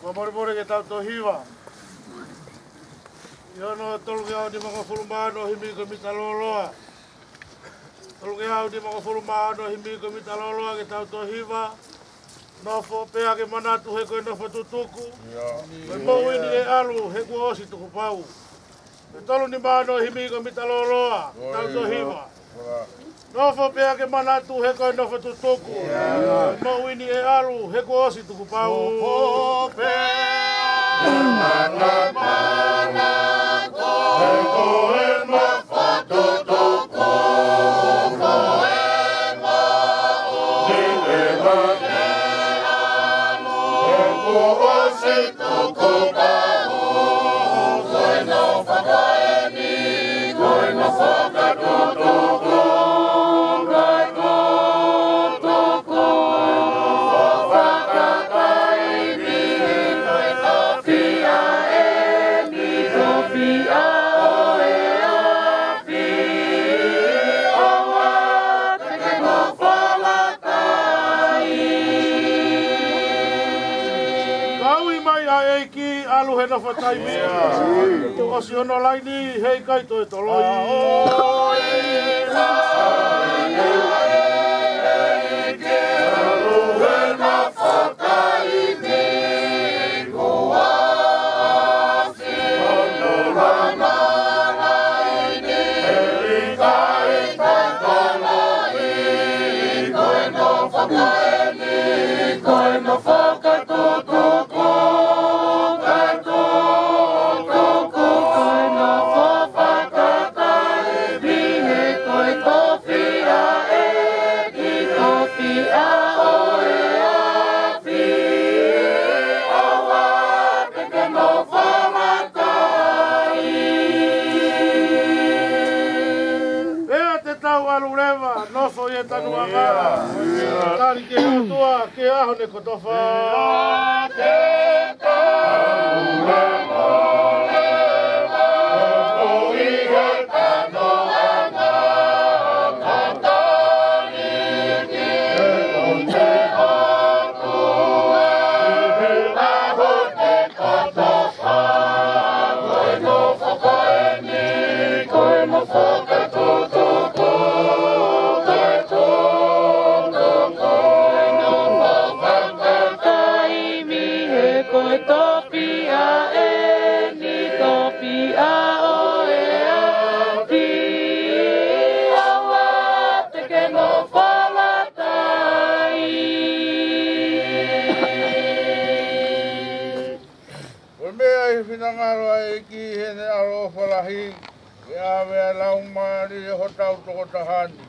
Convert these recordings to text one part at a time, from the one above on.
Mamori ke tau to hiwa. Yo no tolge au di mga fulumano himi ko mitaloloa. Tolge au di mga fulumano himi ko mitaloloa ke tau to hiwa. No fo pea ke manatu he koe no fo tutuku. Koe mou ini e alu he kua osi tuku pau. Me tolu ni mano himi ko mitaloloa tau to hiwa. No fo pea ke manatu he koe no fo tutuku. Koe mou ini e alu he kua osi tuku pau. No fo pea manatu he koe no fo tutuku. Alu he na whatai mea. O si ono laini hei kai toi toloi. No soy esta nueva. Tari que tua que ajo ne kotofa. Finangaro ai ki hene aro falahi ya ve lauma ri hotau to tahani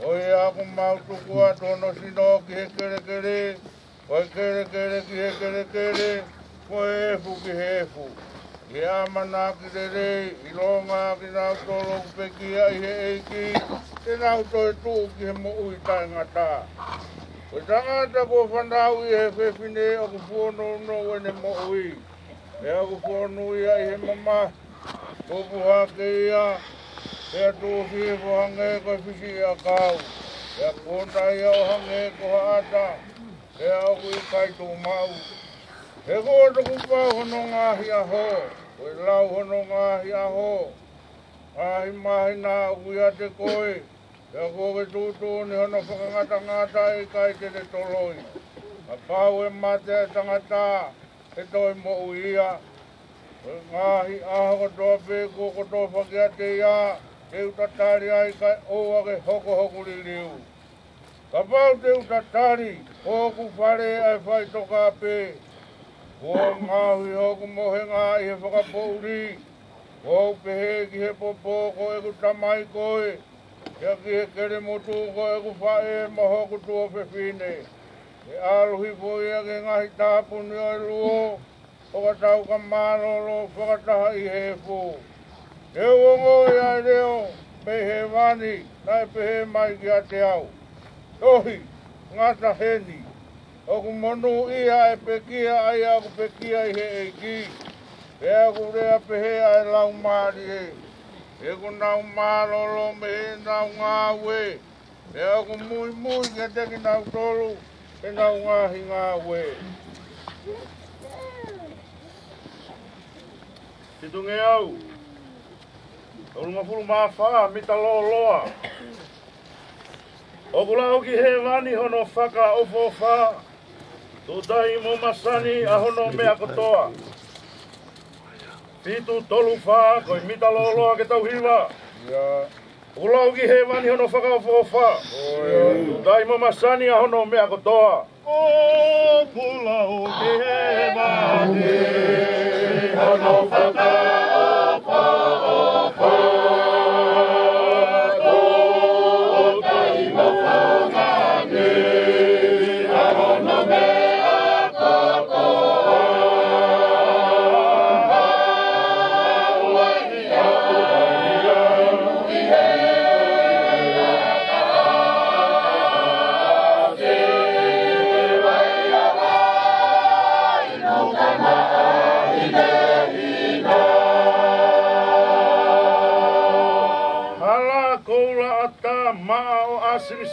o ya ku mau tu kua tono sino ki kere kere o kere kere ki kere kere ko e fu ki he fu ya mana ki re ilonga ki na to lo pe ki ai he ki te na to tu ki mo ui ta ngata o tanga ta ko fandau e fe fine o ku fu no no ne mo ui ea ku whonu ia i he mama, kupu hake ia, ea tūwhi e hange koe whisi ia kau, ea kōnta ia o hange ko haata, ea oku i kai tō mau. He kōta kupau hono ngāhi aho, koe lau hono ngāhi aho, ahi mahi nā oku ia te koe, ea koe tūtū ni hono whakangata ngāta i kai te te toloi. A pau e mate tangata, e toi mo uia, ngahi aho ko tō pē ko tō whakia te ia, te utatari ai kai oa ke hoko hoko li liu. Ka pau te utatari, hoku whare ai whai toka pē, ko ngahi hoku mohe ngā i he whakapouri, ko pehe ki he popo ko e ku tamai koe, kia ki he kere motu ko e ku whae moho ku tō whewhine. E aluhi poi a ke ngahi tāpuni o luo, whakatau ka maroro, whakataha i he fu. E wongo i ai reo, pehe wani, nai pehe mai ki a te au. Tohi, ngata heni, oku monu ia e pekia ai aku pekia i he eiki. E aku rea pehe ai lau maari he. E ku nau maroro me he nau ngāwe. E aku mui mui ke teki nau tolu. E nau ngāhi ngā we. Titunge au. Olunga fulu mawha mita loa. Okula oki he wani hono whaka ofofa. Tutai mo masani a hono mea kotoa. Pitu tolu wha koi mita loa ke tau hiwa. Okula oki he wani hono whaka ofofa. Tutai mo masani a hono mea kotoa. Okula oki he wani hono whaka ofofa.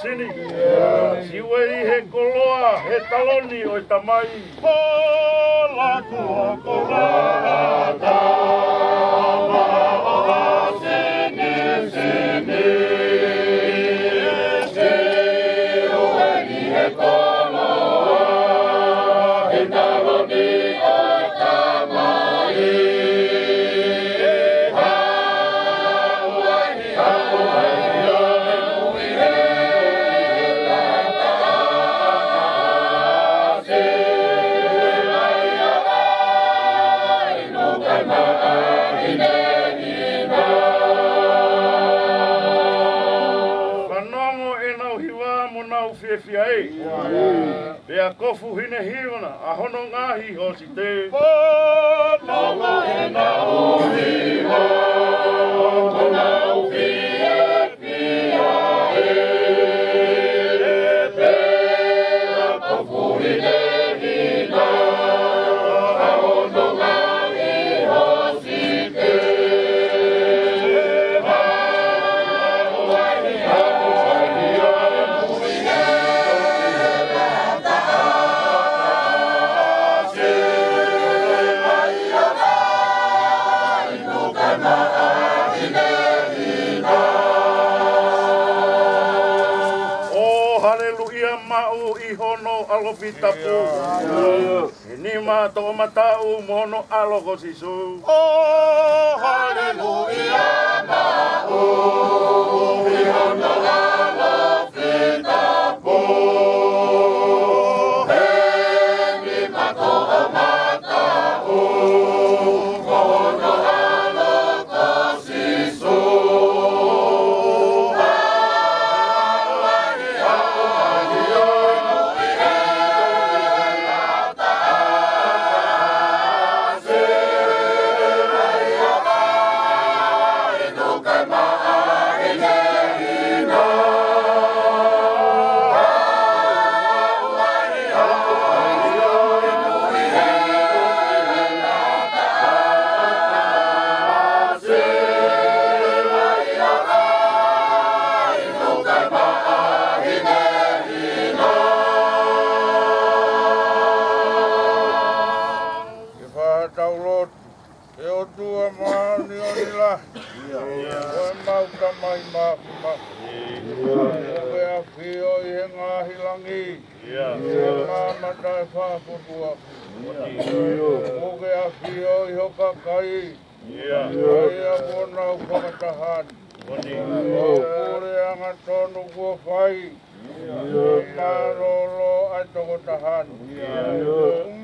Sini, siwei he koloa, he taloni o tamai. Hola kua koloa tama o sini. Siwei he koloa, he taloni o tamai. Pea kofu hine hiwana, a hono ngahi ho si te. Whanonga e na uhi ho, hona uhi e pia e. Pea kofu hine hina, a hono ngahi ho si te. Alopitapu, ini ma to matau mono alogo sisu. Oh, hallelujah, ma'u, ihono alopitapu. Hemi mato matau, mono alogo sisu.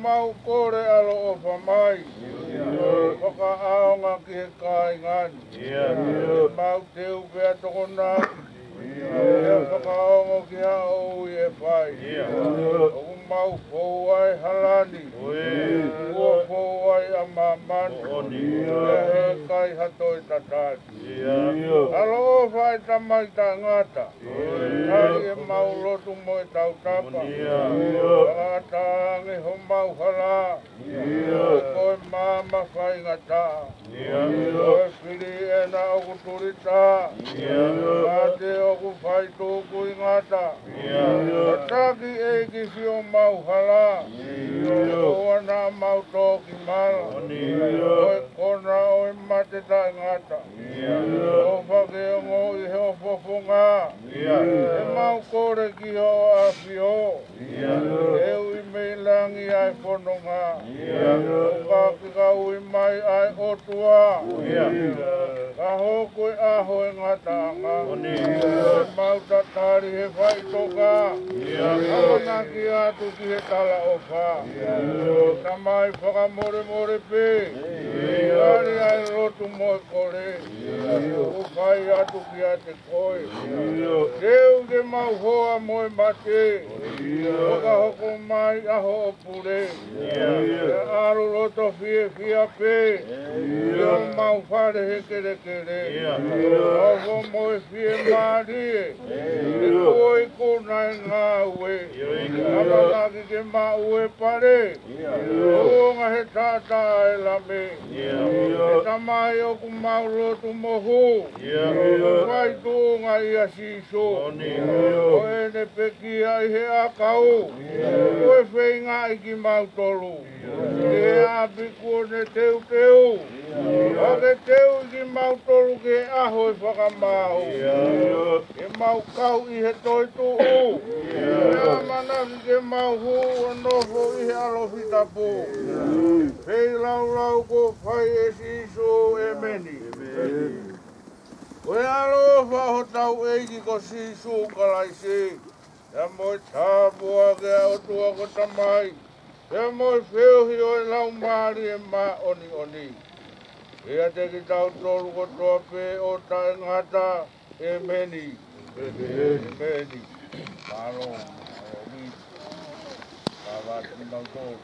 Mau kore alo o whamai, whaka aonga ki he kāingan, mau te upea toko nā, ea whaka aonga ki ha o e whai, o mau fōai halani, ua fōai a mamani, ea he kai hatoi tatati. Alo o whai tamai ta ngata, tari e mau lotu mo e tau tapa, whakatangi ho mau hala, koe mama whai ngata, koe whiri e na oku turita, mate oku whai tōku i ngata, taki e ki whio mau hala, koa nā mau tōki mala, koe kona o mate ta ngata. O whake o ngō I heo whofonga. E mau kore ki ho a whio. E ui mei langi ai whanonga. O ka ki ka ui mai ai otua. Ka hoko e aho e ngata anga. E mau tatari he whai toka. Awana ki atu ki he tala o wha. Ta mai whakamore more pe. Kari ai rotu moe kore. O whai atu ki a te koe. Keu ke mau hoa moe mate. O ka hoko mai aho o pure. E aru roto fie fia pe. Keu mau whare he kere kere. Ovo moe fie maari. E koe konai ngā ue. Kamataki ke ma ue pare. O ngā he tata e lame. E tamai o ku mau rotu mohu. Wai tō ngā ia siso. O e ne peki ai he akau. O e whei ngā I ki mau tolu. E api kua ne teu teu. O ke teu I ki mau tolu ke aho e whakamau. E mau kau I he toi tuu. E amana ke mau hu o nofo I he alofi tapu. Hei lau lau ko whai e siso e meni. Oe alofa ho tau eiki ko siso kalaisi. E moi tāpua ke au tua ko tamai. E moi whiuhi o e lau maari e ma oni oni. E a te ki tau tolu ko toa pe o tae ngata e meni. E meni. Paro, o mi. Pawati mau tolu.